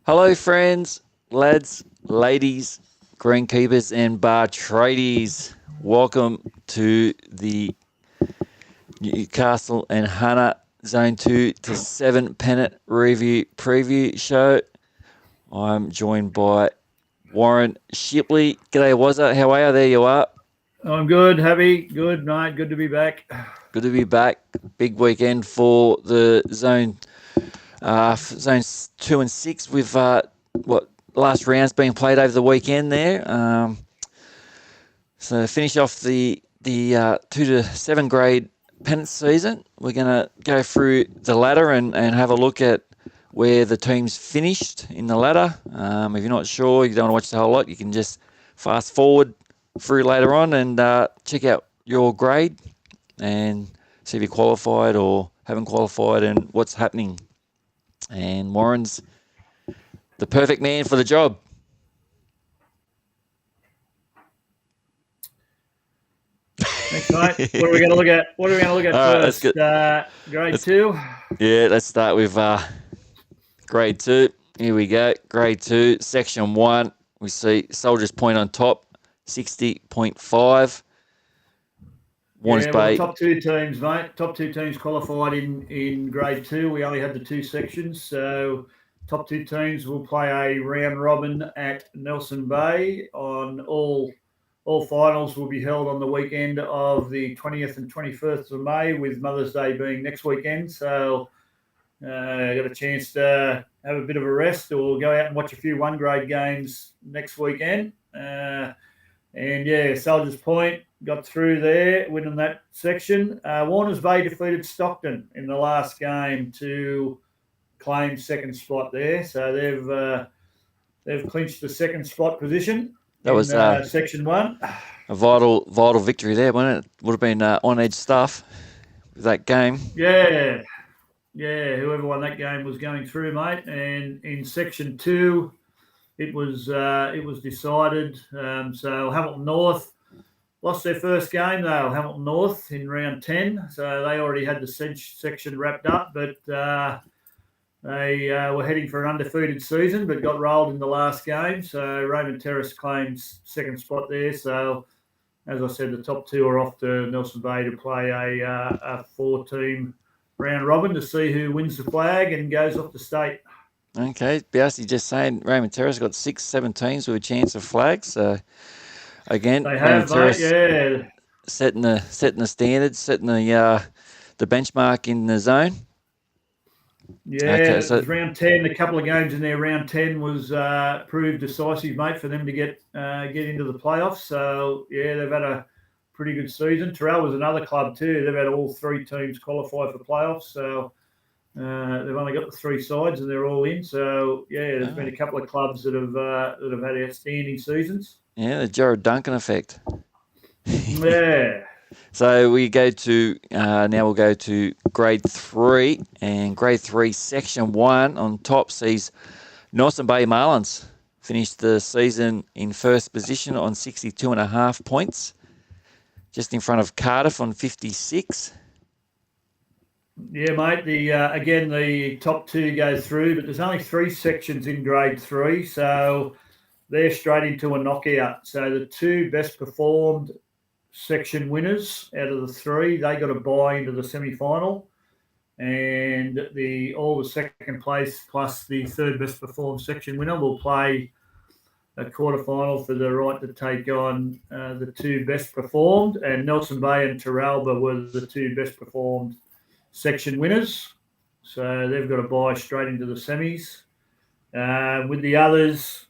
Hello, friends, lads, ladies, greenkeepers, and bar tradies. Welcome to the Newcastle and Hunter Zone 2 to 7 Pennant Review Preview Show. I'm joined by Warren Shipley. G'day, Wazza. How are you? There you are. I'm good, happy, good, mate. Good to be back. Good to be back. Big weekend for the zones 2 and 6 with last rounds being played over the weekend there. So finish off the 2 to 7 grade pennant season. We're going to go through the ladder and have a look at where the teams finished in the ladder. If you're not sure, you don't want to watch the whole lot, you can just fast forward through later on and check out your grade and see if you qualified or haven't qualified and what's happening. And Warren's the perfect man for the job. Thanks, mate. What are we going to look at? First? Grade 2. Yeah, let's start with grade 2. Here we go. Grade 2, section 1. We see Soldiers Point on top, 60.5. Warners Bay. Top two teams, mate. Top two teams qualified in grade 2. We only had the two sections, so top two teams will play a round robin at Nelson Bay. On all finals will be held on the weekend of the 20th and 21st of May, with Mother's Day being next weekend. So got a chance to have a bit of a rest or go out and watch a few one grade games next weekend. And yeah, Soldiers Point got through there, winning that section. Warners Bay defeated Stockton in the last game to claim second spot there. So they've clinched the second spot position. That was section 1. A vital victory there, wasn't it? Would have been on edge stuff with that game. Yeah. Whoever won that game was going through, mate. And in section 2, it was decided. So Hamilton North lost their first game, though. Hamilton North in round 10. So they already had the section wrapped up, but they were heading for an undefeated season, but got rolled in the last game. So Raymond Terrace claims second spot there. So, as I said, the top two are off to Nelson Bay to play a 4-team round robin to see who wins the flag and goes off to state. Okay, Biasi just saying Raymond Terrace got 7 teams with a chance of flags. So again, they have, mate, yeah. Setting the standards, setting the benchmark in the zone. Yeah, okay, so it was round 10. A couple of games in there. Round 10 was proved decisive, mate, for them to get into the playoffs. So yeah, they've had a pretty good season. Terrell was another club too. They've had all 3 teams qualify for playoffs. So they've only got the 3 sides and they're all in. So yeah, there's been a couple of clubs that have had outstanding seasons. Yeah, the Jared Duncan effect. Yeah. So we go to now we'll go to grade 3, and grade 3 section 1 on top sees Nelson Bay Marlins finished the season in first position on 62.5 points, just in front of Cardiff on 56. Yeah, mate. Again, the top 2 go through, but there's only 3 sections in grade 3, so they're straight into a knockout. So the 2 best performed section winners out of the 3, they got a bye into the semi-final, and all the second place plus the 3rd best performed section winner will play a quarterfinal for the right to take on the 2 best performed. And Nelson Bay and Terralba were the 2 best performed section winners, so they've got a bye straight into the semis. With the others,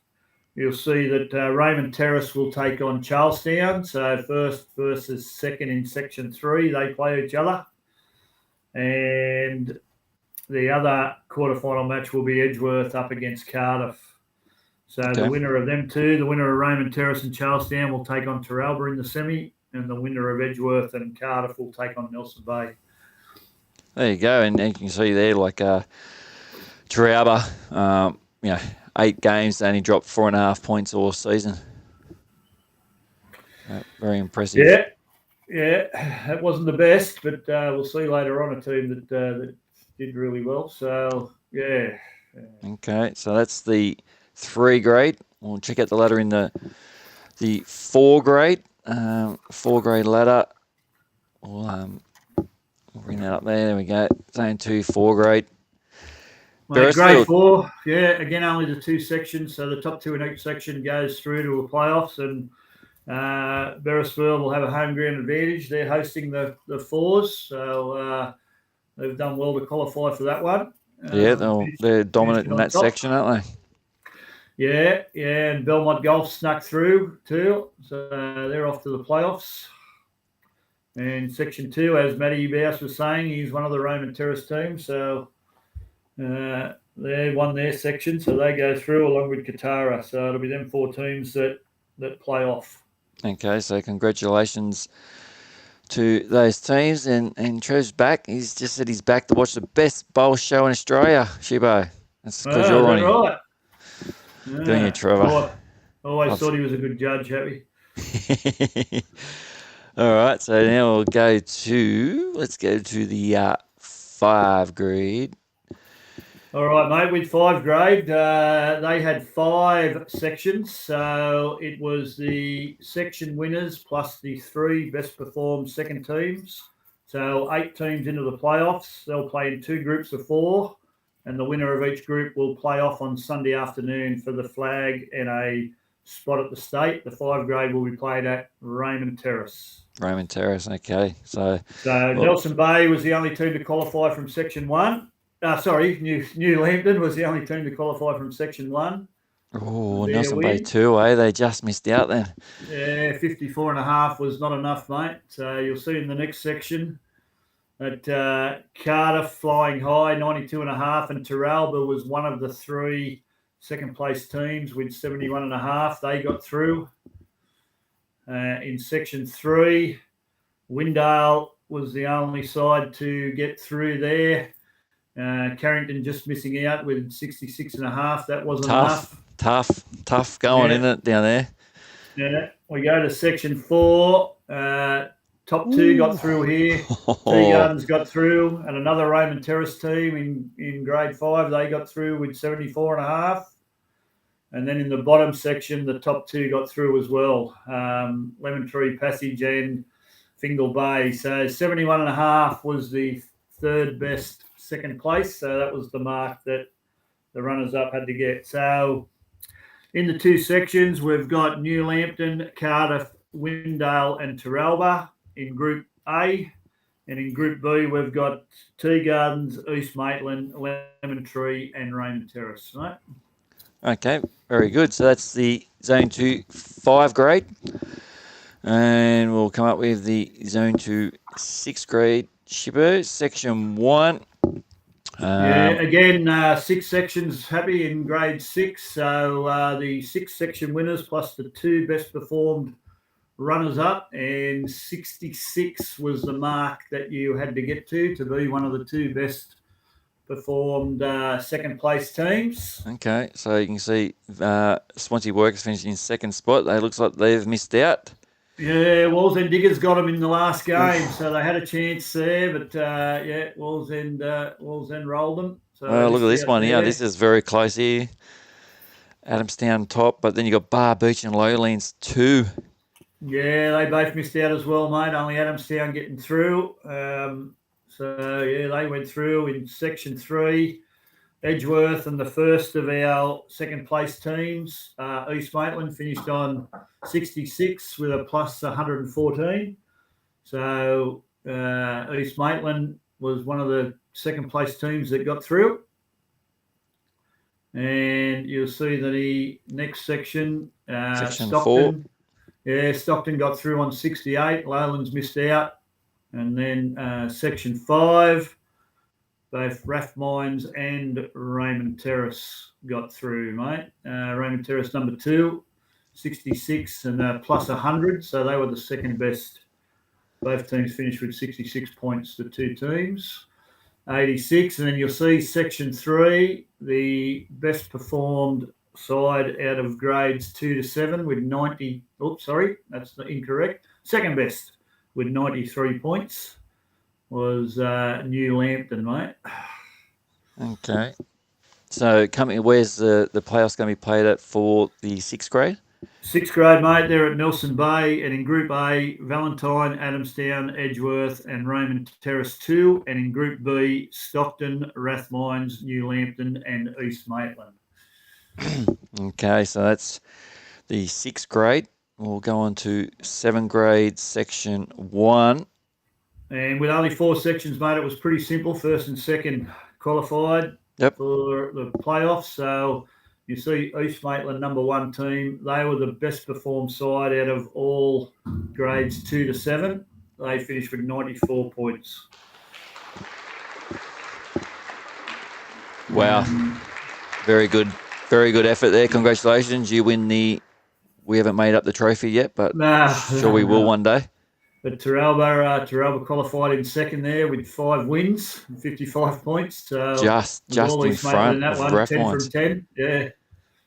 you'll see that Raymond Terrace will take on Charlestown. So first versus second in section 3, they play each other. And the other quarterfinal match will be Edgeworth up against Cardiff. So the winner of them 2, the winner of Raymond Terrace and Charlestown will take on Terralba in the semi, and the winner of Edgeworth and Cardiff will take on Nelson Bay. There you go, and you can see there, like Terralba, 8 games, they only dropped 4.5 points all season. Very impressive. Yeah, that wasn't the best, but we'll see later on a team that did really well. So yeah, Okay, so that's the 3 grade. We'll check out the ladder in the 4 grade. 4 grade ladder. We'll bring that up there. There we go. Zone 2, 4 grade. Well, grade 4, again, only the 2 sections. So the top 2 in each section goes through to the playoffs, and Beresford will have a home ground advantage. They're hosting the 4s, so they've done well to qualify for that one. They're dominant in that section, aren't they? Yeah, and Belmont Golf snuck through too, so they're off to the playoffs. And section 2, as Matty Bouse was saying, he's one of the Roman Terrace teams, so they won their section, so they go through along with Katara. So it'll be them 4 teams that play off. Okay, so congratulations to those teams. And Trev's back. He's just said he's back to watch the best bowl show in Australia, Shibbo. That's because you're on him. Right. Doing you, Trevor. Always thought he was a good judge, Happy. All right, so now let's go to the 5 grade. All right, mate, with 5 grade, they had 5 sections. So it was the section winners plus the 3 best performed second teams. So 8 teams into the playoffs. They'll play in 2 groups of 4, and the winner of each group will play off on Sunday afternoon for the flag and a spot at the state. The 5 grade will be played at Raymond Terrace. Raymond Terrace, okay. So Nelson Bay was the only team to qualify from section 1. New Lambton was the only team to qualify from section 1. Oh, Nelson Bay 2, eh? They just missed out then. Yeah, 54.5 was not enough, mate. So you'll see in the next section that Cardiff flying high, 92.5, and Terralba was one of the 3 second place teams with 71.5. They got through. In section 3, Windale was the only side to get through there. Carrington just missing out with 66.5. That wasn't enough. Tough going, isn't it, down there? Yeah. We go to section 4. Top 2 got through here. Tea Gardens got through, and another Raymond Terrace team in grade 5, they got through with 74.5. And then in the bottom section, the top 2 got through as well. Lemon Tree Passage and Fingal Bay. So 71.5 was the 3rd best second place. So that was the mark that the runners-up had to get. So in the 2 sections, we've got New Lambton, Cardiff, Windale and Terralba in Group A. And in Group B, we've got Tea Gardens, East Maitland, Lemon Tree and Raymond Terrace. Right? Okay, very good. So that's the Zone 2 5 grade. And we'll come up with the Zone 2 6 grade Shibbo. Section 1. Again, 6 sections happy in grade 6. So the 6 section winners plus the 2 best performed runners-up, and 66 was the mark that you had to get to be one of the 2 best performed second place teams. Okay, so you can see Swansea Workers finished in 2nd spot. It looks like they've missed out. Yeah, Wallsend Diggers got them in the last game, so they had a chance there, but Wallsend rolled them. So look at this one here. This is very close here. Adamstown top, but then you got Bar Beach and Lowlands 2. Yeah, they both missed out as well, mate. Only Adamstown getting through. They went through in section 3. Edgeworth and the first of our second place teams, East Maitland, finished on 66 with a plus 114. So East Maitland was one of the second place teams that got through. And you'll see that the next section, Section Stockton. 4. Yeah, Stockton got through on 68. Lowlands missed out. And then section 5, both Rathmines and Raymond Terrace got through, mate. Raymond Terrace number 2, 66 and plus 100. So they were the second best. Both teams finished with 66 points, the 2 teams. 86. And then you'll see section 3, the best performed side out of grades 2 to 7 with 90. Oops, sorry, that's incorrect. Second best with 93 points was New Lambton, mate. Okay. So, where's the playoffs going to be played at for the 6th grade? 6th grade, mate, they're at Nelson Bay, and in Group A, Valentine, Adamstown, Edgeworth, and Raymond Terrace 2, and in Group B, Stockton, Rathmines, New Lambton, and East Maitland. Okay, so that's the 6th grade. We'll go on to 7th grade, Section 1. And with only 4 sections, mate, it was pretty simple. First and second qualified for the playoffs. So you see East Maitland, number 1 team. They were the best performed side out of all grades 2 to 7. They finished with 94 points. Wow. Very good. Very good effort there. Congratulations. You win we haven't made up the trophy yet, but sure we will one day. But Terralba qualified in second there with 5 wins and 55 points. So just in front of Rathmines. 10 from 10. Yeah,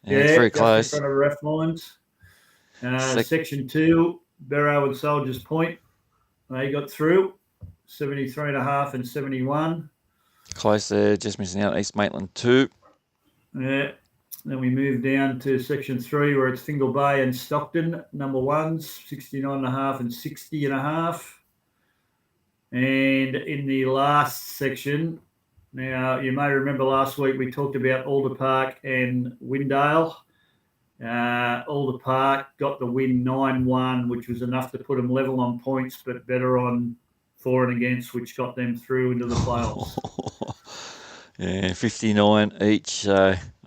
it's very close. In front of Rathmines. Section 2, Barrow and Soldiers Point. They got through 73.5 and 71. Close there, just missing out East Maitland 2. Yeah. Then we move down to Section 3 where it's Fingal Bay and Stockton, number 1s, 69.5 and 60.5. And in the last section, now you may remember last week we talked about Alder Park and Windale. Alder Park got the win 9-1, which was enough to put them level on points, but better on for and against, which got them through into the playoffs. Yeah, 59 each. Gee.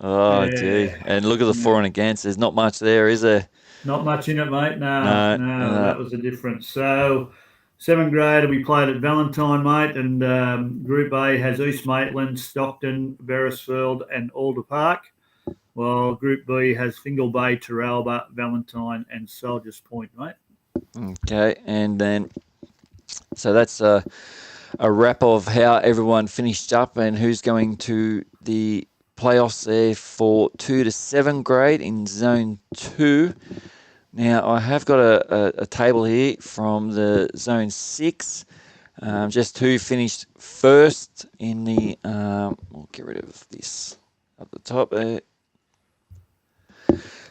And look at the for and against. There's not much there, is there? Not much in it, mate. No, that was the difference. So, 7th grade will be played at Valentine, mate, and Group A has East Maitland, Stockton, Beresford, and Alder Park, while Group B has Fingal Bay, Terralba, Valentine, and Soldiers Point, mate. Okay, and then so that's a wrap of how everyone finished up and who's going to the playoffs there for 2 to 7 grade in Zone 2. Now, I have got a table here from the Zone 6, just who finished first in the... we'll get rid of this up the top there.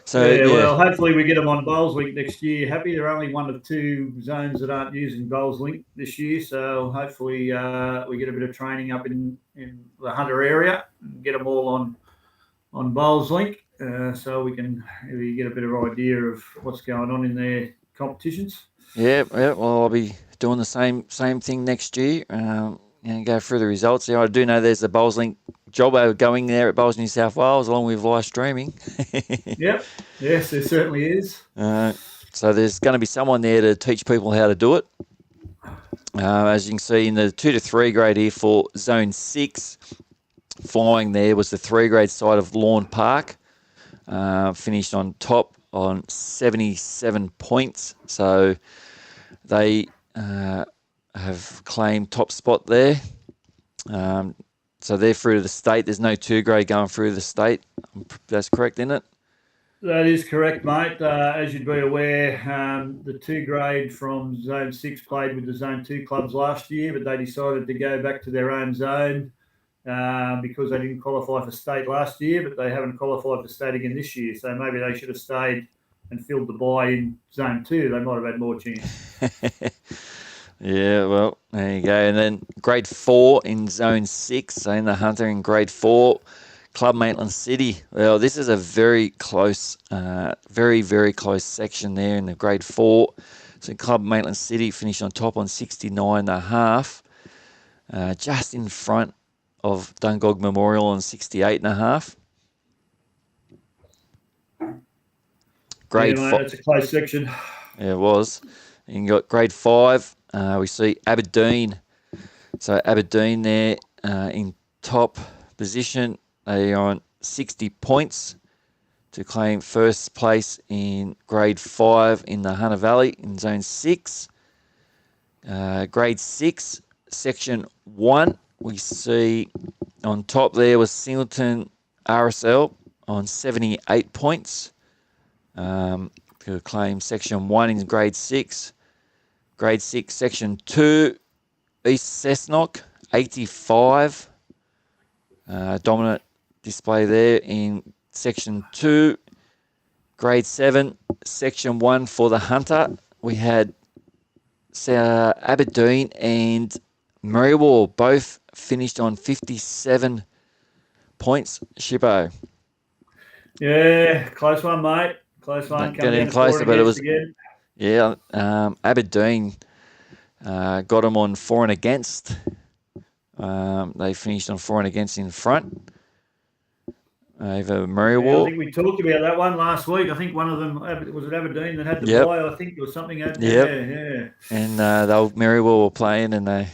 So, well, hopefully we get them on Bowls Link next year. Happy they're only 1 of 2 zones that aren't using Bowls Link this year, so hopefully we get a bit of training up in the Hunter area and get them all on Bowls Link, so we can really get a bit of idea of what's going on in their competitions. Yeah. Well, I'll be doing the same thing next year and go through the results. I do know there's a Bowls Link job going there at Bowls New South Wales along with live streaming. Yep. Yes, there certainly is. So there's going to be someone there to teach people how to do it. As you can see in the 2 to 3 grade here for Zone 6, flying there was the 3 grade side of Lawn Park. Finished on top on 77 points. So they have claimed top spot there. So they're through to the state. There's no 2 grade going through to the state. That's correct, isn't it? That is correct, mate. As you'd be aware, the 2 grade from Zone 6 played with the Zone 2 clubs last year, but they decided to go back to their own zone because they didn't qualify for state last year, but they haven't qualified for state again this year. So maybe they should have stayed and filled the bye in Zone 2. They might have had more chance. Yeah, well, there you go. And then grade 4 in Zone 6, so in the Hunter in grade 4, Club Maitland City. Well, this is a very close, very, very close section there in the grade 4. So Club Maitland City finished on top on 69.5, just in front of Dungog Memorial on 68.5. Grade 5. That's a close section. Yeah, it was. And you got grade 5. We see Aberdeen. So Aberdeen there in top position. They are on 60 points to claim first place in grade 5 in the Hunter Valley in Zone 6. Grade 6, Section 1, we see on top there was Singleton RSL on 78 points to claim Section 1 in grade 6. Grade 6, Section 2, East Cessnock, 85. Dominant display there in Section 2. Grade 7, Section 1 for the Hunter. We had Aberdeen and Murraywall both finished on 57 points. Shippo. Yeah, close one, mate. Close one. Don't Come get any down to closer, four but it against was, again. yeah, Aberdeen got them on for and against. They finished on for and against in front over Yeah, I Murraywall. think we talked about that one last week. I think one of them was it Aberdeen that had the Yep. bye. I think there was something. Yep. Yeah. And the old Murraywall were playing, and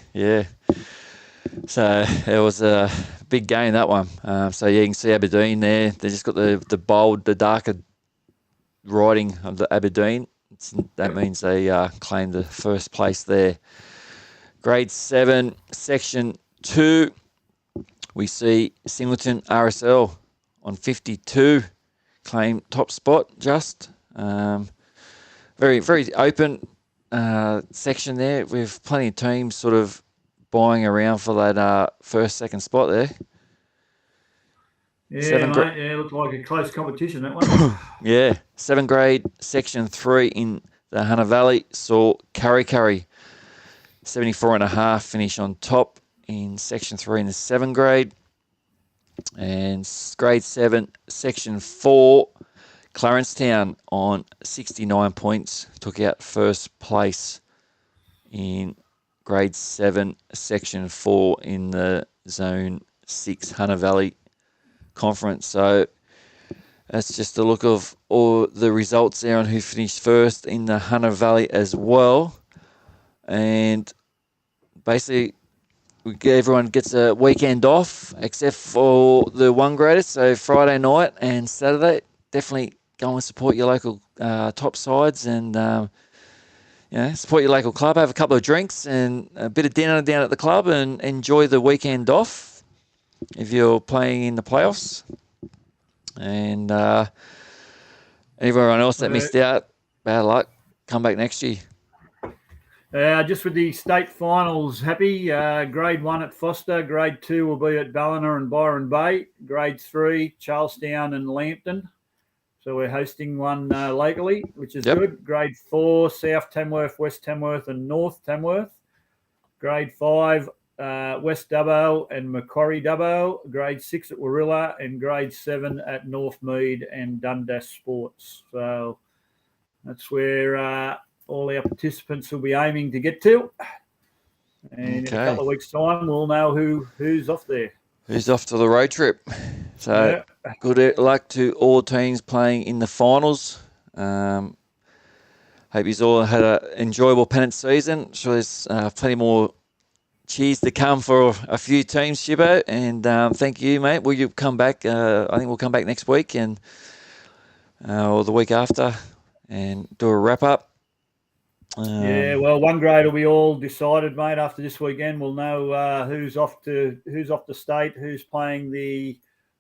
so it was a big game, that one. So you can see Aberdeen there. They just got the bold, the darker writing of the Aberdeen. That means they claimed the first place there. Grade 7, Section 2, we see Singleton RSL on 52, claim top spot just. Very, very open section there with plenty of teams sort of buying around for that first, second spot there. Yeah, mate. Yeah, looked like a close competition, that one. Yeah. 7 grade, Section 3 in the Hunter Valley saw Curry 74.5 finish on top in Section 3 in the 7 grade. And grade 7, Section 4, Clarencetown on 69 points took out first place in grade 7, Section 4 in the Zone 6 Hunter Valley Conference. So that's just a look of all the results there on who finished first in the Hunter Valley as well. And basically, everyone gets a weekend off except for the 1 graders. So Friday night and Saturday, definitely go and support your local top sides and support your local club. Have a couple of drinks and a bit of dinner down at the club and enjoy the weekend off if you're playing in the playoffs. And everyone else that missed out, bad luck. Come back next year. Just with the state finals, happy. Grade 1 at Foster. Grade 2 will be at Ballina and Byron Bay. Grade 3, Charlestown and Lambton. So we're hosting one locally, which is good. Grade 4, South Tamworth, West Tamworth and North Tamworth. Grade 5, West Dubbo and Macquarie Dubbo. Grade 6 at Warilla and Grade 7 at Northmead and Dundas Sports. So that's where all our participants will be aiming to get to. And in a couple of weeks' time, we'll know who's off there. Who's off to the road trip. So good luck to all teams playing in the finals. Hope you all had an enjoyable Pennant season. Sure there's plenty more cheers to come for a few teams, Shibbo. And thank you, mate. Will you come back? I think we'll come back next week and or the week after and do a wrap-up. Well, 1 grade will be all decided, mate. After this weekend, we'll know who's off to state, who's playing the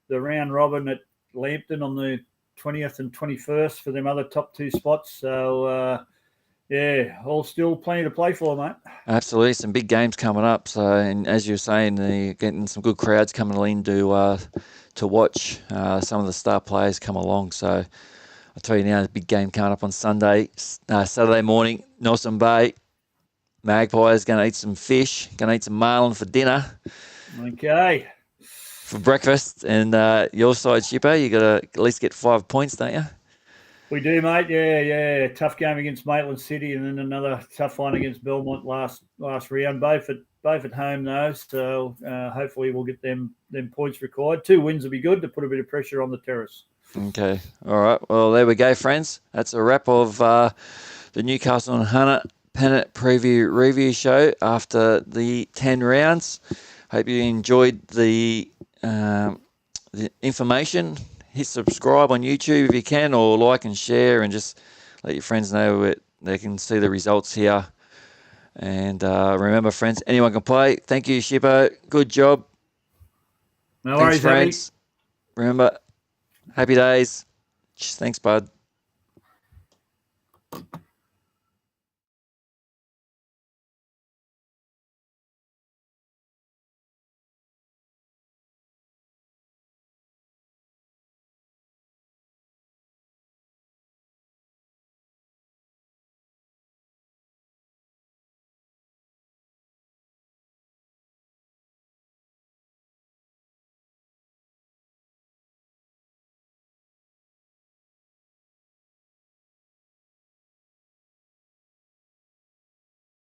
round robin at Lambton on the 20th and 21st for them other top 2 spots. So, all still plenty to play for, mate. Absolutely, some big games coming up. So, and as you were saying, you're getting some good crowds coming in to watch some of the star players come along. So, I'll tell you now, there's a big game coming up on Saturday morning, Nelson Bay. Magpies going to eat some fish, going to eat some marlin for dinner. Okay. For breakfast. And your side, Shipper, you got to at least get 5 points, don't you? We do, mate. Yeah. Tough game against Maitland City and then another tough one against Belmont last round. Both at home, though. So hopefully we'll get them points required. 2 wins will be good to put a bit of pressure on the Terrace. Okay. All right. Well, there we go, friends. That's a wrap of the Newcastle and Hunter Pennant preview review show after the 10 rounds. Hope you enjoyed the information. Hit subscribe on YouTube if you can, or like and share, and just let your friends know they can see the results here. And remember, friends, anyone can play. Thank you, Shippo. Good job. No worries, friends. Remember, happy days. Thanks, bud.